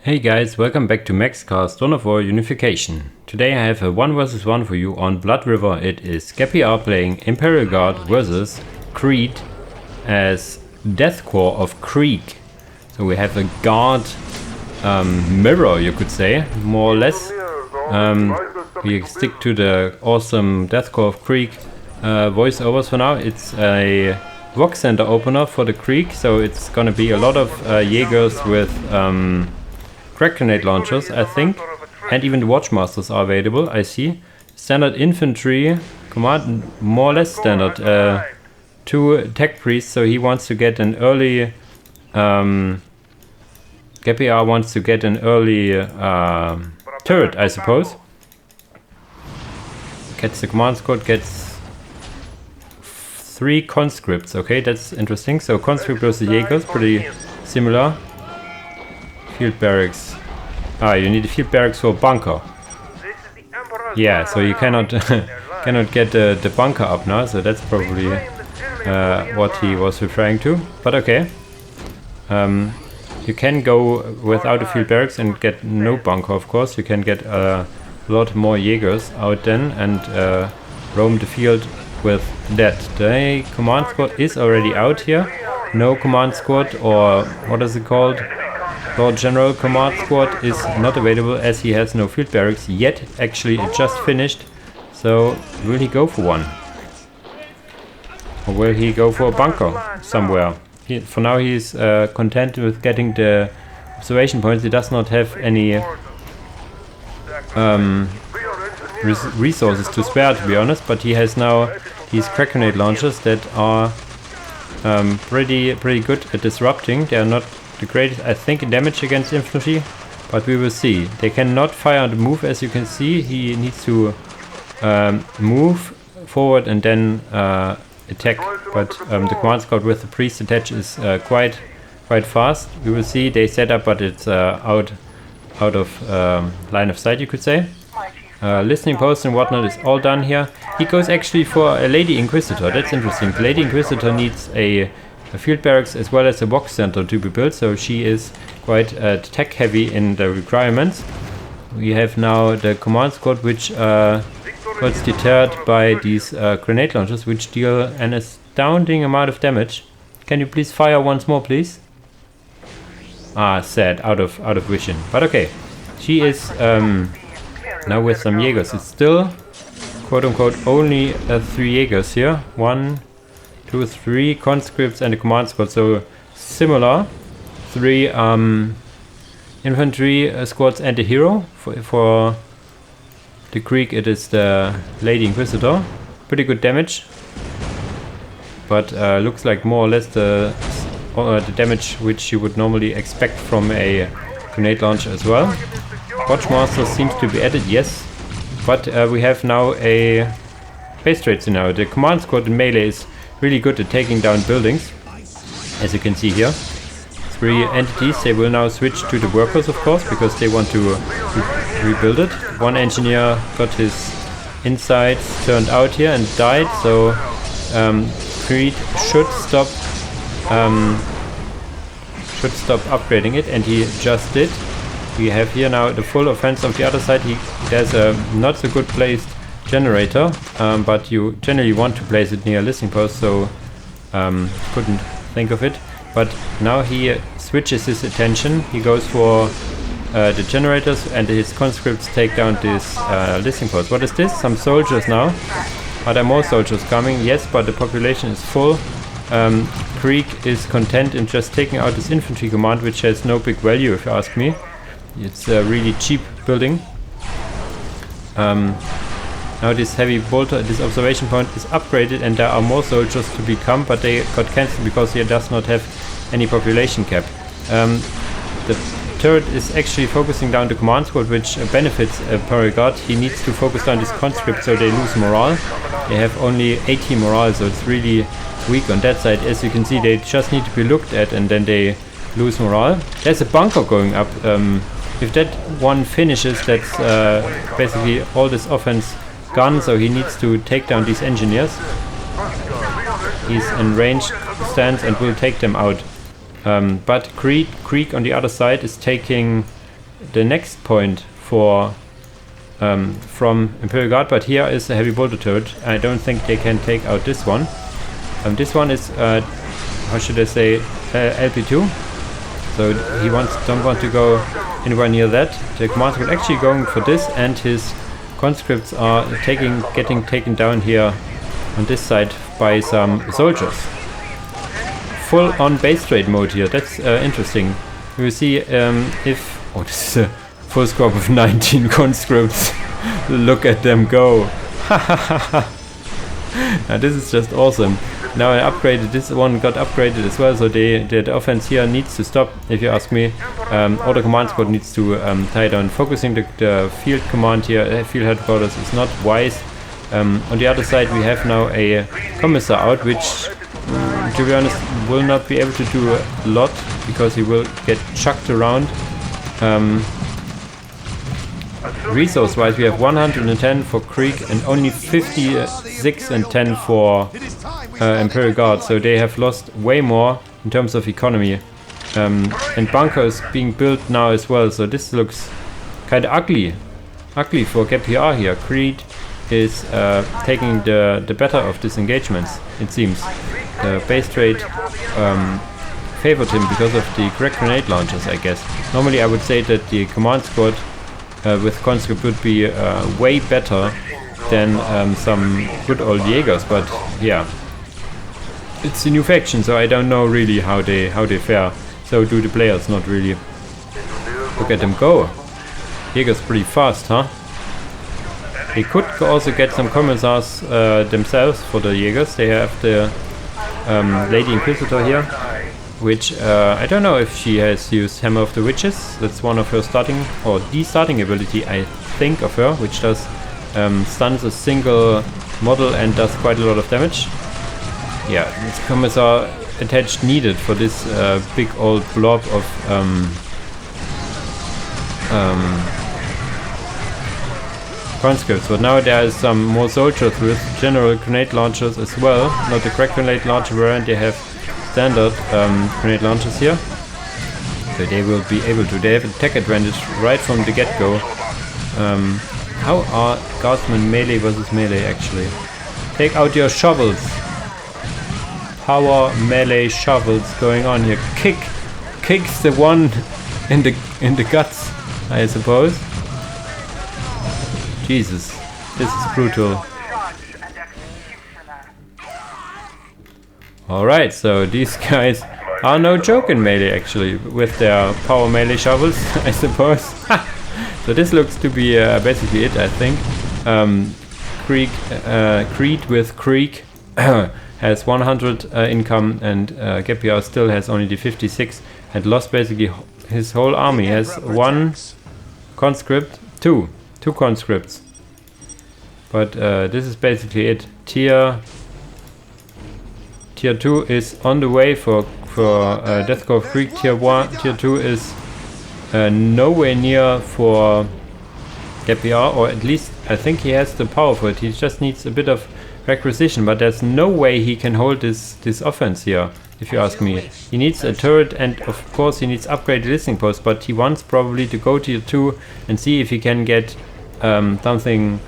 Hey guys, welcome back to Maxcast Dawn of War Unification. Today I have a 1 vs 1 for you on Blood River. It is GabPR playing Imperial Guard versus Krieg as Death Corps of Krieg. So we have a guard mirror, you could say, more or less. We stick to the awesome Death Corps of Krieg voiceovers for now. It's a Vox Center opener for the Krieg, so it's gonna be a lot of Jaegers with crack grenade launchers, I think, and even the Watchmasters are available, I see. Standard infantry, command more or less standard, 2 tech priests, so he wants to get an early, GabPR wants to get an early turret, I suppose. Gets the command squad, gets 3 conscripts, okay, that's interesting. So conscript versus Jaegers, pretty similar. Field barracks. You need a field barracks for a bunker. Yeah, so you cannot cannot get the bunker up now, so that's probably what he was referring to. But okay, you can go without a field barracks and get no bunker. Of course, you can get a lot more Jaegers out then and roam the field with that. The command squad is already out here. No command squad, or what is it called? Lord General Command Squad is not available as he has no field barracks yet. Actually, it just finished. So, will he go for one? Or will he go for a bunker somewhere? For now, he's content with getting the observation points. He does not have any resources to spare, to be honest. But he has now these crack grenade launchers that are pretty good at disrupting. They are not the greatest, I think, in damage against infantry, but we will see. They cannot fire on the move, as you can see. He needs to move forward and then attack. But the command squad with the priest attached is quite fast. We will see. They set up, but it's out of line of sight, you could say. Listening post and whatnot is all done here. He goes actually for a Lady Inquisitor. That's interesting. The Lady Inquisitor needs a field barracks as well as a Vox Center to be built, so she is quite tech heavy in the requirements. We have now the command squad, which was deterred by these grenade launchers, which deal an astounding amount of damage. Can you please fire once more, please? Sad, out of vision. But okay, she is now with some Jaegers. It's still, quote unquote, only 3 Jaegers here. 1, 2, 3 conscripts and a command squad, so similar. 3 infantry squads and a hero. For the Krieg, it is the Lady Inquisitor. Pretty good damage, but looks like more or less the damage which you would normally expect from a grenade launcher as well. Watchmaster seems to be added, yes, but we have now a base trade scenario. The command squad in melee is really good at taking down buildings, as you can see here. 3 entities, they will now switch to the workers, of course, because they want to rebuild it. 1 engineer got his insides turned out here and died, so Krieg should stop upgrading it, and he just did. We have here now the full offense of the other side. There's a not so good placed generator, but you generally want to place it near a listening post, so couldn't think of it. But now he switches his attention. He goes for the generators, and his conscripts take down this listening post. What is this? Some soldiers now. Are there more soldiers coming? Yes, but the population is full. Krieg is content in just taking out this infantry command, which has no big value, if you ask me. It's a really cheap building. Now this heavy bolter, this observation point is upgraded, and there are more soldiers to become, but they got cancelled because he does not have any population cap. The turret is actually focusing down the command squad, which benefits Imperial Guard. He needs to focus down this conscript, so they lose morale. They have only 80 morale, so it's really weak on that side. As you can see, they just need to be looked at, and then they lose morale. There's a bunker going up. If that one finishes, that's basically all this offense gone, so he needs to take down these engineers. He's in ranged stance and will take them out. But Krieg on the other side is taking the next point for from Imperial Guard, but here is a heavy bolter turret. I don't think they can take out this one. This one is how should I say, LP2. So he don't want to go anywhere near that. The command squad actually going for this, and his conscripts are getting taken down here on this side by some soldiers. Full on base trade mode here. That's interesting. You see if this is a full squad of 19 conscripts. Look at them go. Now this is just awesome. Now I upgraded, this one got upgraded as well, so the offense here needs to stop, if you ask me. All the command squad needs to tie down. Focusing the field command here, field headquarters, is not wise. On the other side we have now a commissar out, which to be honest will not be able to do a lot, because he will get chucked around. Resource wise we have 110 for Krieg and only 56 and 10 for Imperial Guard, so they have lost way more in terms of economy. And bunkers being built now as well, so this looks kind of ugly for GabPR here. Krieg is taking the better of these engagements, it seems. The base trade favored him because of the correct grenade launchers, I guess. Normally I would say that the command squad with conscript would be way better than some good old Jaegers, but yeah, it's a new faction, so I don't know really how they fare. So do the players, not really. Look at them go. Jaeger's pretty fast, huh? They could also get some commissars themselves for the Jaegers. They have the Lady Inquisitor here, which I don't know if she has used Hammer of the Witches. That's one of her starting, or the starting ability, I think, of her, which does stuns a single model and does quite a lot of damage. Yeah, this commissar attached needed for this big old blob of conscripts, but now there is some more soldiers with general grenade launchers as well. Not the crack grenade launcher variant, they have standard grenade launchers here, so they will be able to. They have attack advantage right from the get-go. How are guardsmen melee versus melee actually? Take out your shovels. Power melee shovels going on here. Kicks the one in the guts, I suppose. Jesus, this is brutal. Alright, so these guys are no joke in melee actually, with their power melee shovels, I suppose. So this looks to be basically it, I think. Creed with Krieg has 100 income, and GabPR still has only the 56 and lost basically his whole army. Has one conscript, two conscripts. But this is basically it. Tier 2 is on the way for Death Corps Krieg. Tier 2 is nowhere near for GabPR, or at least I think he has the power for it. He just needs a bit of requisition, but there's no way he can hold this offense here, if you ask me. He needs a turret, and of course he needs upgraded listening posts, but he wants probably to go tier 2 and see if he can get something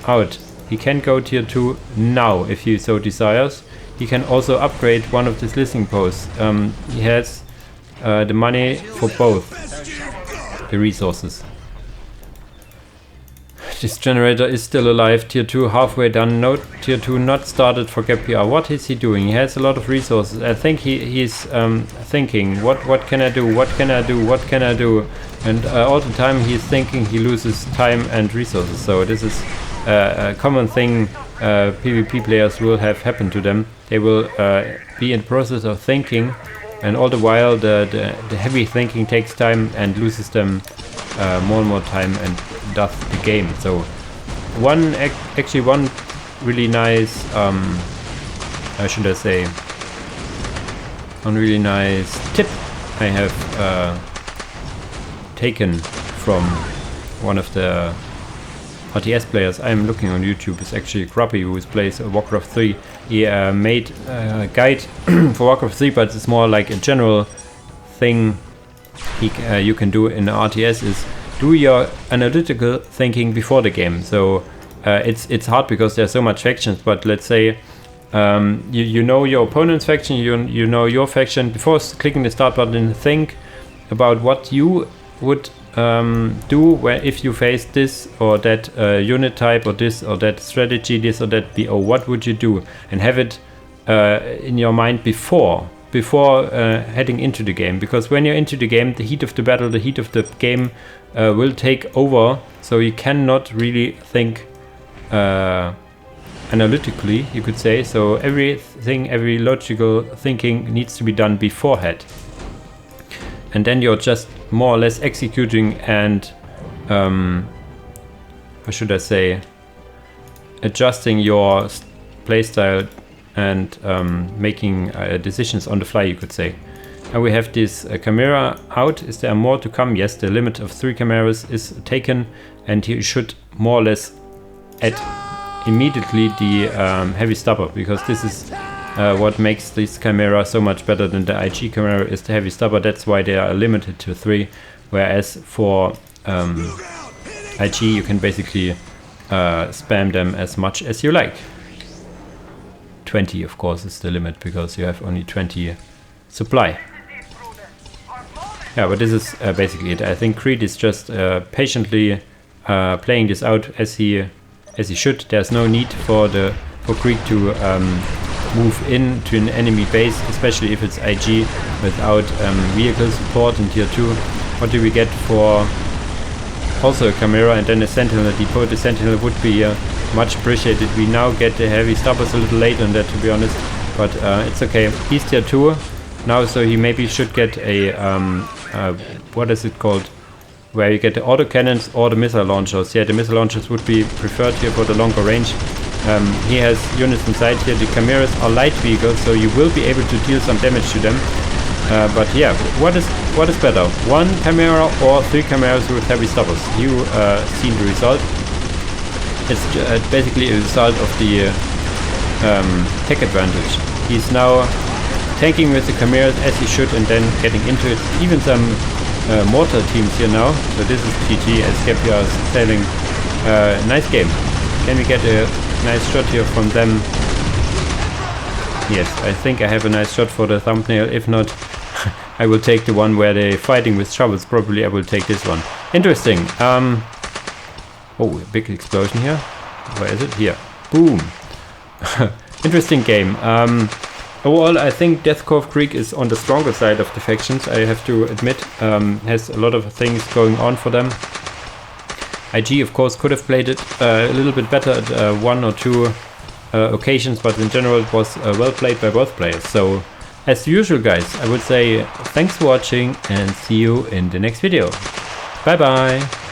out. He can go tier 2 now if he so desires. He can also upgrade one of these listening posts. He has the money for both the resources. This generator is still alive. Tier 2 halfway done. No, tier 2 not started for GabPR. What is he doing? He has a lot of resources. I think he's thinking, what can I do? What can I do? What can I do? And all the time he's thinking, he loses time and resources. So this is a common thing PvP players will have happen to them. They will be in the process of thinking, and all the while the heavy thinking takes time and loses them more and more time and does the game. So one really nice how should I say, one really nice tip I have taken from one of the RTS players I'm looking on YouTube is actually Krops, who plays Warcraft 3. He made a guide for Warcraft 3, but it's more like a general thing you can do in RTS is do your analytical thinking before the game. So it's hard because there's so much factions, but let's say you know your opponent's faction, you know your faction. Before clicking the start button, think about what you would do if you face this or that unit type, or this or that strategy, this or that BO. What would you do? And have it in your mind before heading into the game, because when you're into the game, the heat of the battle, the heat of the game will take over, so you cannot really think analytically, you could say. So every logical thinking needs to be done beforehand, and then you're just more or less executing and how should I say, adjusting your playstyle and making decisions on the fly, you could say. And we have this chimera out. Is there more to come? Yes, the limit of 3 chimeras is taken, and you should more or less add immediately the heavy stubber, because this is what makes this chimera so much better than the IG chimera is the heavy stubber. That's why they are limited to 3, whereas for IG you can basically spam them as much as you like. 20 of course is the limit, because you have only 20 supply. Yeah, but this is basically it. I think Krieg is just patiently playing this out as he should. There's no need for Krieg to move into an enemy base, especially if it's IG without vehicle support in tier 2. What do we get for also a chimera and then a sentinel depot? The sentinel would be much appreciated. We now get the heavy stubbers a little late on that, to be honest, but it's okay. He's tier 2 now, so he maybe should get a what is it called, where you get the autocannons or the missile launchers. Yeah, the missile launchers would be preferred here for the longer range. He has units inside here. The chimeras are light vehicles, so you will be able to deal some damage to them. But yeah, what is better, 1 chimera or 3 chimeras with heavy stubbers? You seen the result. It's basically a result of the tech advantage. He's now tanking with the chimeras as he should, and then getting into it. Even some mortar teams here now. So this is GG as GabPR is sailing. Nice game. Can we get a nice shot here from them? Yes, I think I have a nice shot for the thumbnail. If not, I will take the one where they're fighting with shovels. Probably I will take this one. Interesting. Oh, a big explosion here. Where is it? Here. Boom. Interesting game. Overall, I think Death Corps Krieg is on the stronger side of the factions, I have to admit. Has a lot of things going on for them. IG, of course, could have played it a little bit better at 1 or 2 occasions, but in general it was well played by both players. So, as usual, guys, I would say thanks for watching and see you in the next video. Bye bye!